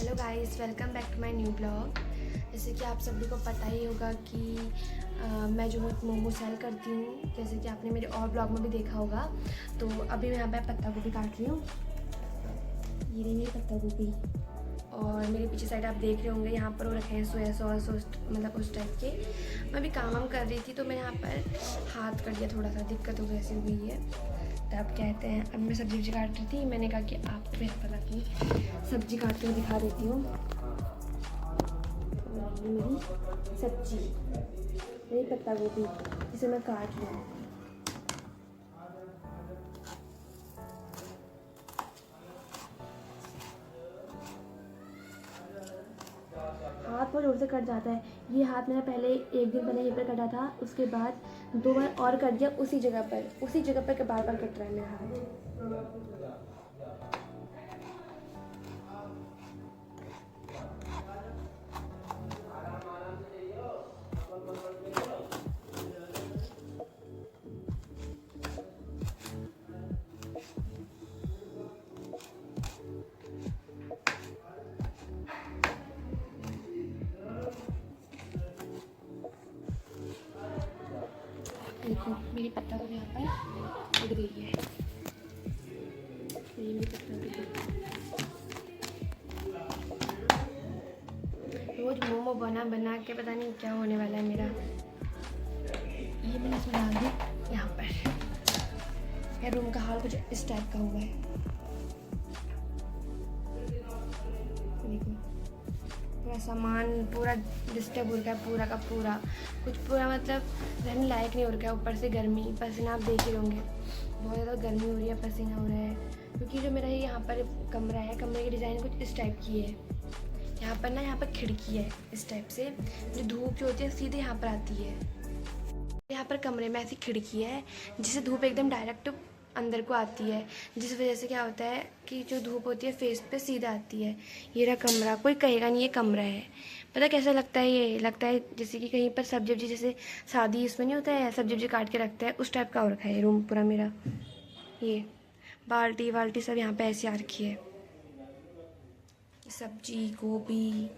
Hello guys, welcome back to my new blog. जैसे कि आप सभी को पता ही होगा कि मैं जो मोमो सेल करती हूँ, जैसे कि आपने मेरे और ब्लॉग में भी देखा होगा। तो अभी मैं यहाँ पे पत्ता गोभी काट रही हूँ। ये रही मेरी पत्ता गोभी। और मेरे पीछे साइड आप देख रहे होंगे, यहाँ पर वो रखे हैं सोया सॉस, मतलब उस टाइप के। मैं अभी काम कर रही थी तो मैंने यहाँ पर हाथ कर दिया, थोड़ा सा दिक्कत हो गई, ऐसी हुई है। तो आप कहते हैं, अब मैं सब्जी काट रही थी, मैंने कहा कि आपको भी पता की सब्जी काटते हुए दिखा देती हूँ। मेरी सब्जी, मेरी पत्ता गोभी जिसे मैं काट रही हूँ। हाथ बहुत जोर से कट जाता है। ये हाथ मेरा पहले एक दिन पहले यहीं पर कटा था, उसके बाद 2 बार और कट गया उसी जगह पर बार बार कट रहा है मेरा हाथ। देखो मेरी पत्ता गोभी यहाँ पर उड़ गई है। ये मेरी पत्ता गोभी। रोज मोमो बना बना के पता नहीं क्या होने वाला है मेरा। ये मैंने इसमें डाल दी यहाँ पर। यार रूम का हाल कुछ इस टाइप का हुआ है। देखो पूरा सामान पूरा डिस्टर्ब हो रखा है, पूरा का पूरा। कुछ पूरा मतलब रहने लायक नहीं हो रखा है। ऊपर से गर्मी, पसीना आप देख ही होंगे, बहुत ज़्यादा गर्मी हो रही है, पसीना हो रहा है। क्योंकि जो मेरा ये यहाँ पर कमरा है, कमरे की डिज़ाइन कुछ इस टाइप की है। यहाँ पर खिड़की है इस टाइप से, जो धूप जो होती है सीधे यहाँ पर आती है। यहाँ पर कमरे में ऐसी खिड़की है जिससे धूप एकदम डायरेक्ट अंदर को आती है, जिस वजह से क्या होता है कि जो धूप होती है फेस पे सीधा आती है। ये रहा कमरा, कोई कहेगा नहीं ये कमरा है। पता कैसा लगता है? ये लगता है जैसे कि कहीं पर सब्जी वब्जी, जैसे शादी इसमें नहीं होता है सब्जी वब्जी काट के रखता है, उस टाइप का हो रखा है ये रूम पूरा मेरा। ये बाल्टी वाल्टी सब यहाँ पे ऐसे आ रखी है, सब्जी गोभी।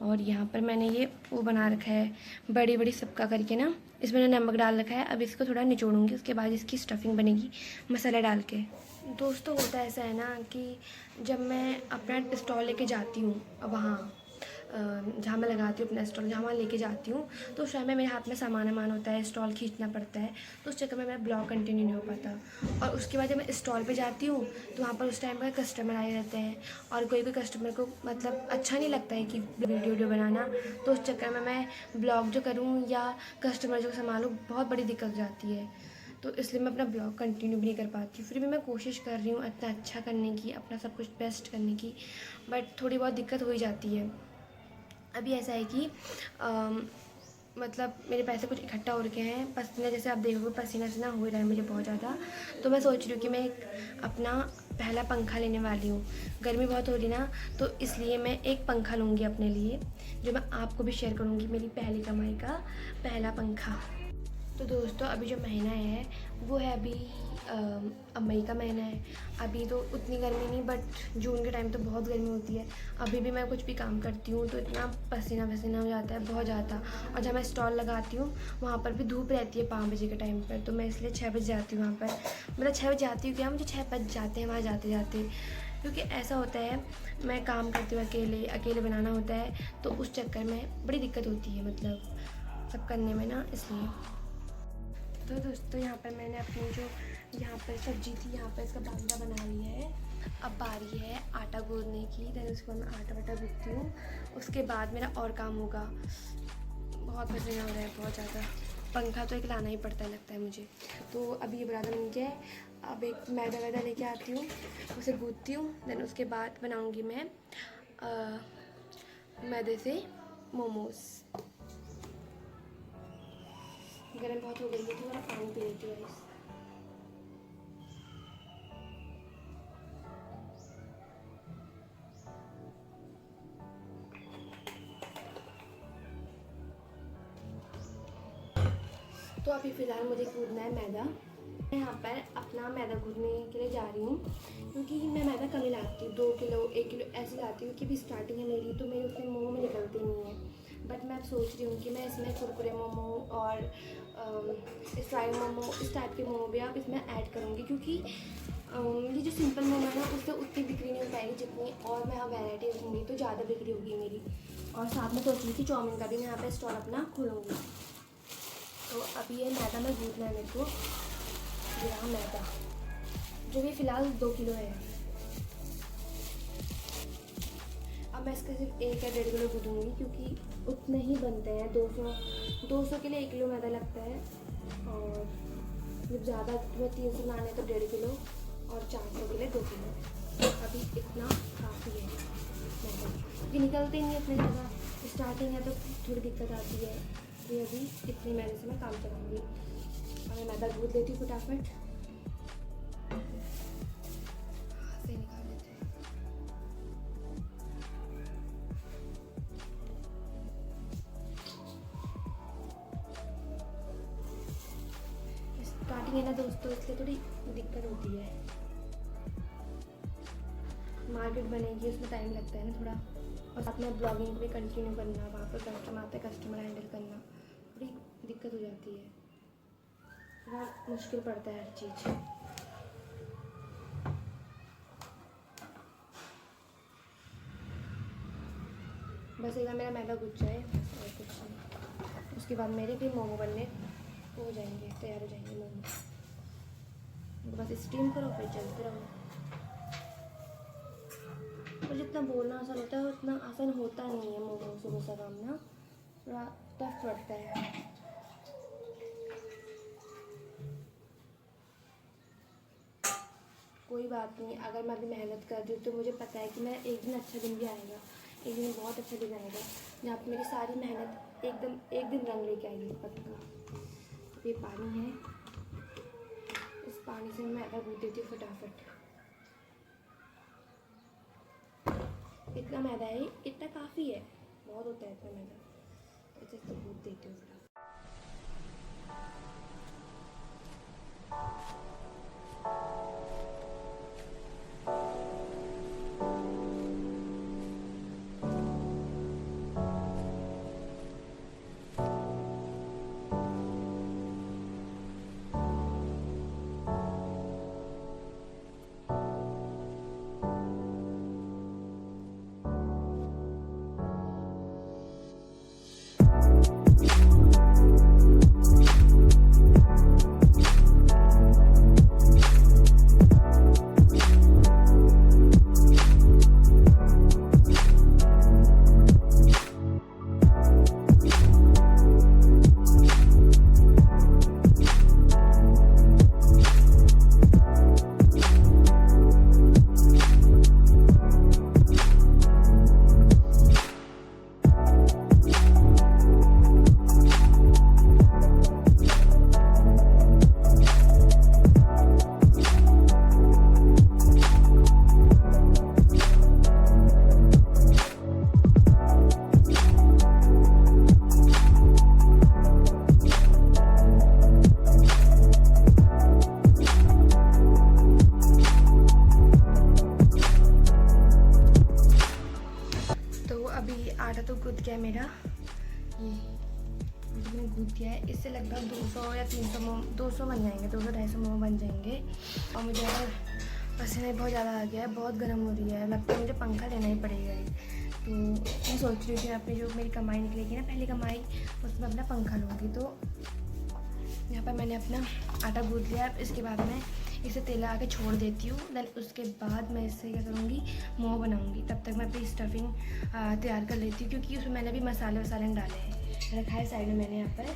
और यहाँ पर मैंने ये वो बना रखा है बड़ी बड़ी सबका करके ना, इसमें मैंने नमक डाल रखा है। अब इसको थोड़ा निचोड़ूंगी, उसके बाद इसकी स्टफिंग बनेगी मसाला डाल के। दोस्तों होता ऐसा है ना कि जब मैं अपना स्टॉल लेके जाती हूँ वहाँ, जहाँ मैं लगाती हूँ अपना स्टॉल, जहाँ मैं लेके जाती हूँ, तो उस टाइम में मेरे हाथ में सामान होता है, स्टॉल खींचना पड़ता है, तो उस चक्कर में मेरा ब्लॉग कंटिन्यू नहीं हो पाता। और उसके बाद जब मैं स्टॉल पे जाती हूँ तो वहाँ पर उस टाइम पर कस्टमर आए रहते हैं, और कोई भी कस्टमर को मतलब अच्छा नहीं लगता है कि वीडियो बनाना, तो उस चक्कर में मैं ब्लॉग जो करूँ या कस्टमर जो संभालूँ, बहुत बड़ी दिक्कत हो जाती है। तो इसलिए मैं अपना ब्लॉग कंटिन्यू भी नहीं कर पाती। फिर भी मैं कोशिश कर रही हूँ इतना अच्छा करने की, अपना सब कुछ बेस्ट करने की, बट थोड़ी बहुत दिक्कत हो ही जाती है। अभी ऐसा है कि मतलब मेरे पैसे कुछ इकट्ठा हो रखे हैं, पसीना जैसे आप देखोगे पसीना वसीना हो रहा है मुझे बहुत ज़्यादा। तो मैं सोच रही हूँ कि मैं एक अपना पहला पंखा लेने वाली हूँ। गर्मी बहुत हो रही ना, तो इसलिए मैं एक पंखा लूँगी अपने लिए, जो मैं आपको भी शेयर करूँगी, मेरी पहली कमाई का पहला पंखा। तो दोस्तों अभी जो महीना है वो है अभी अब मई का महीना है। अभी तो उतनी गर्मी नहीं, बट जून के टाइम तो बहुत गर्मी होती है। अभी भी मैं कुछ भी काम करती हूँ तो इतना पसीना वसीना हो जाता है बहुत ज़्यादा। और जब मैं स्टॉल लगाती हूँ वहाँ पर भी धूप रहती है 5 बजे के टाइम पर, तो मैं इसलिए 6 बजे जाती हूँ वहाँ पर। मतलब 6 बजे जाती हूँ क्या, मुझे 6 बज जाते हैं वहाँ जाते जाते। क्योंकि ऐसा होता है मैं काम करती हूँ अकेले अकेले बनाना होता है, तो उस चक्कर में बड़ी दिक्कत होती है मतलब सब करने में ना, इसलिए। तो दोस्तों यहाँ पर मैंने अपनी जो यहाँ पर सब्जी थी, यहाँ पर इसका बांदा बना लिया है। अब बारी है आटा गूंदने की। देन उसके बाद मैं आटा वाटा गूंथती हूँ, उसके बाद मेरा और काम होगा। बहुत पसीना हो रहा है बहुत ज़्यादा। पंखा तो एक लाना ही पड़ता है लगता है मुझे। तो अभी ये बराबर बन गया है। अब एक मैदा वैदा लेके आती हूँ, उसे गूंथती हूँ। देन उसके बाद बनाऊँगी मैं मैदे से मोमोज़। गर्म बहुत हो गई है, थोड़ा पानी पी लेती हूँ। तो अभी फ़िलहाल मुझे गूंदना है मैदा। मैं यहाँ पर अपना मैदा गूंदने के लिए जा रही हूँ, क्योंकि मैं मैदा कम ही लाती हूँ, 2 किलो 1 किलो ऐसे लाती हूँ, क्योंकि स्टार्टिंग है मेरी, तो मेरे उसमें मोमो में निकलते नहीं है। बट मैं अब सोच रही हूँ कि मैं इसमें कुरकुरे मोमो और फ्राई मोमो, इस टाइप के मोमो भी आप इसमें ऐड करूँगी, क्योंकि ये जो सिंपल मोमो है ना, उससे उतनी बिक्री नहीं हो पाएगी जितनी, और मैं अब वैरायटी रखूँगी तो ज़्यादा बिक्री होगी मेरी। और साथ में सोच रही थी चाउमीन का भी मैं यहाँ पर स्टॉल अपना खोलूँगी। तो अभी ये मैदा में गूंदना है मेरे को, ग्राम मैदा, जो भी फ़िलहाल 2 किलो है। अब मैं इसका सिर्फ 1 या 1.5 किलो गूंदूँगी, क्योंकि उतने ही बनते हैं। 200 के लिए 1 किलो मैदा लगता है, और जब ज़्यादा तुम्हें 300 बनाने हैं तो 1.5 किलो, और 400 के लिए 2 किलो। अभी इतना काफ़ी है मैदा, क्योंकि निकलते नहीं इतने ज़्यादा, स्टार्टिंग है तो थोड़ी दिक्कत आती है। तो अभी इतने मैदे से मैं काम चलाऊँगी, और मैं मैदा गूंद लेती हूँ फटाफट से निकाल लेते हैं। स्टार्टिंग है ना दोस्तों, इसलिए थोड़ी दिक्कत होती है। मार्केट बनेगी, उसमें टाइम लगता है ना थोड़ा, और साथ में ब्लॉगिंग भी कंटिन्यू करना, वहाँ पर कस्टमर आते हैं, कस्टमर हैंडल करना, थोड़ी दिक्कत हो जाती है, थोड़ा मुश्किल पड़ता है हर चीज़। बस एक बार मेरा मैदा गुज जाए, बस और कुछ नहीं। उसके बाद मेरे भी मोमो बनने हो जाएंगे, तैयार हो जाएंगे मोमो। बस स्टीम करो, फिर चलते रहो। और जितना बोलना आसान होता है उतना आसान होता नहीं है मोमो सुबह से काम ना, थोड़ा टफ पड़ता है। कोई बात नहीं, अगर मैं अभी मेहनत कर रही हूँ तो मुझे पता है कि मैं एक दिन अच्छा दिन भी आएगा, एक दिन बहुत अच्छा दिन आएगा जहाँ पर मेरी सारी मेहनत एक दिन रंग लेके आएगी पक्का। ये पानी है, इस पानी से मैं मैदा गूंथ देती हूँ फटाफट। इतना मैदा है, इतना काफ़ी है, बहुत होता है इतना मैदा, तो इसे तो गूंथ देती हूँ फटाफट। आटा तो गूंथ गया मेरा, ये मैंने गूंथ दिया है। इससे लगभग 200 या 300 मोमो, 200 बन जाएंगे, 200-250 मोमो बन जाएंगे। और मुझे अगर पसीना बहुत ज़्यादा आ गया है, बहुत गर्म हो रही है, लगता है मुझे पंखा लेना ही पड़ेगा। तो मैं सोच रही थी अपनी जो मेरी कमाई निकलेगी ना, पहली कमाई, उसमें अपना पंखा लूँगी। तो यहाँ पर मैंने अपना आटा गूंथ लिया। इसके बाद मैं इसे तेल लगा के छोड़ देती हूँ। देन उसके बाद मैं इससे क्या करूँगी, मोमो बनाऊँगी। तब तक मैं अपनी स्टफिंग तैयार कर लेती हूँ, क्योंकि उसमें मैंने भी मसाले डाले हैं, रखा है साइड में मैंने यहाँ पर।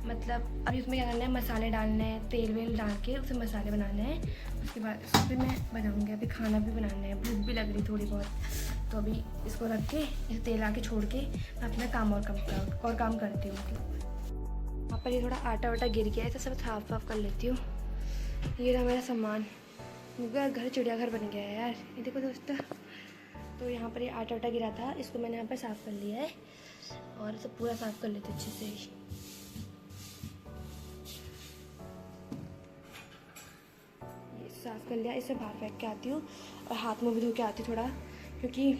मतलब अभी उसमें क्या करना है, मसाले डालने हैं, तेल वेल डाल के उसे मसाले बनाने हैं। उसके बाद फिर मैं बनाऊँगी। अभी खाना भी बनाना है, भूख भी लग रही थोड़ी बहुत, तो अभी इसको रख के इसे तेल आके छोड़ के मैं अपना काम और काम करती हूँ। मतलब यहाँ पर ये थोड़ा आटा वाटा गिर गया है, तो सब साफ कर लेती हूँ। ये रहा मेरा सामान, मेरा घर चिड़ियाघर बन गया है यार, ये देखो दोस्तों। तो यहाँ पर ये आटा वाटा गिरा था, इसको मैंने यहाँ पर साफ़ कर लिया है, और इसे पूरा साफ़ कर लेते अच्छे से। साफ़ कर लिया, इसे बाहर फेंक के आती हूँ और हाथ मुँह भी धो के आती हूँ थोड़ा, क्योंकि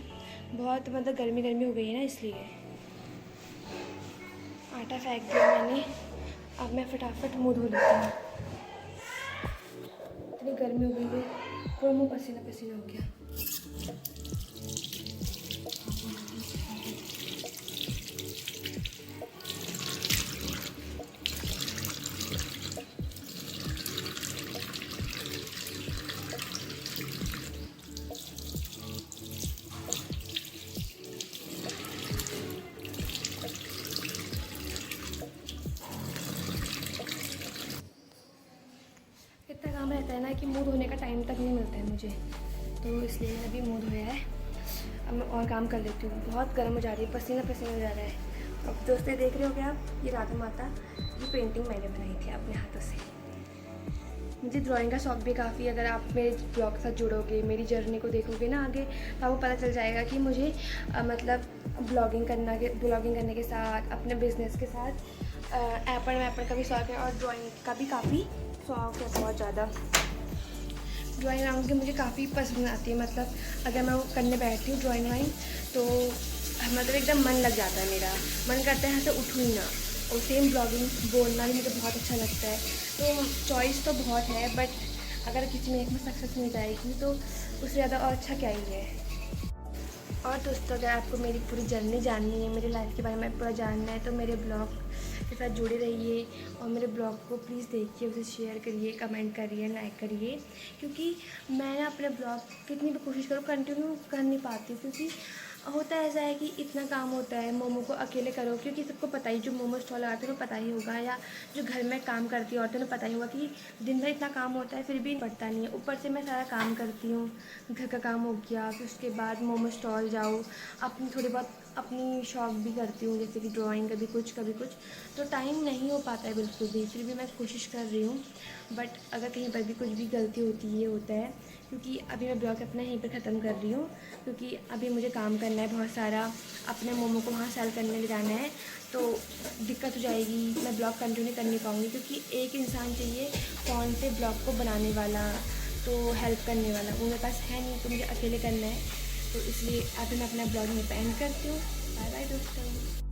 बहुत मतलब गर्मी गर्मी हो गई है ना, इसलिए। आटा फेंक दिया मैंने, अब मैं फटाफट मुँह धो लेती हूँ। इतनी गर्मी हो गई है, पूरा मुँह पसीना पसीना हो गया। इतना काम रहता है ना कि मुँह धोने का टाइम तक नहीं मिलता है मुझे, तो इसलिए मैंने अभी मुँह धोया है। अब मैं और काम कर लेती हूँ। बहुत गर्म हो जा रही है, पसीना पसीना हो जा रहा है। अब दोस्तों देख रहे हो क्या आप, ये राधा माता, ये पेंटिंग मैंने बनाई थी अपने हाथों से। मुझे ड्राइंग का शौक भी काफ़ी, अगर आप मेरे ब्लॉग के साथ जुड़ोगे, मेरी जर्नी को देखोगे ना आगे, तो आपको पता चल जाएगा कि मुझे मतलब ब्लॉगिंग करने के साथ, अपने बिज़नेस के साथ एपन वैपन का भी शौक है, और ड्राइंग का भी काफ़ी शौक है, बहुत ज़्यादा। ड्राइंग वाइंग की मुझे काफ़ी पसंद आती है, मतलब अगर मैं वो करने बैठती हूँ ड्राइंग वाइंग, तो मतलब एकदम मन लग जाता है मेरा, मन करता है यहाँ से उठूँ ही ना। और सेम ब्लॉगिंग बोलना भी मुझे बहुत अच्छा लगता है। तो चॉइस तो बहुत है, बट अगर किसी में एक में सक्सेस मिल जाएगी तो उससे ज़्यादा और अच्छा क्या ही है। और दोस्तों अगर आपको मेरी पूरी जर्नी जाननी है, मेरी लाइफ के बारे में पूरा जानना है, तो मेरे ब्लॉग के साथ जुड़े रहिए और मेरे ब्लॉग को प्लीज़ देखिए, उसे शेयर करिए, कमेंट करिए, लाइक करिए। क्योंकि मैं ना अपने ब्लॉग कितनी भी कोशिश करूँ कंटिन्यू कर नहीं पाती हूँ, क्योंकि होता ऐसा है कि इतना काम होता है, मोमो को अकेले करो, क्योंकि सबको पता ही, जो मोमो स्टॉल लगाते हैं उन्हें पता ही होगा, या जो घर में काम करती है औरतें उन्हें पता ही होगा कि दिन भर इतना काम होता है, फिर भी पड़ता नहीं है। ऊपर से मैं सारा काम करती हूँ, घर का काम हो गया, फिर उसके बाद मोमो स्टॉल जाओ, अपनी थोड़ी बहुत अपनी शौक भी करती हूँ, जैसे कि ड्राइंग, कभी कुछ, तो टाइम नहीं हो पाता है बिल्कुल भी। फिर भी मैं कोशिश कर रही हूँ, बट अगर कहीं पर भी कुछ भी गलती होती है, ये होता है, क्योंकि अभी मैं ब्लॉग अपना यहीं पर ख़त्म कर रही हूँ, क्योंकि अभी मुझे काम करना है बहुत सारा, अपने मोमो को वहाँ सेल करने ले जाना है, तो दिक्कत हो जाएगी, मैं ब्लॉग कंटिन्यू कर नहीं पाऊँगी, क्योंकि एक इंसान चाहिए फ़ोन पे ब्लॉग को बनाने वाला, तो हेल्प करने वाला, वो मेरे पास है नहीं, तो मुझे अकेले करना है। तो इसलिए अभी मैं अपना ब्लॉग यहीं पे एंड करती हूँ। बाय बाय दोस्तों।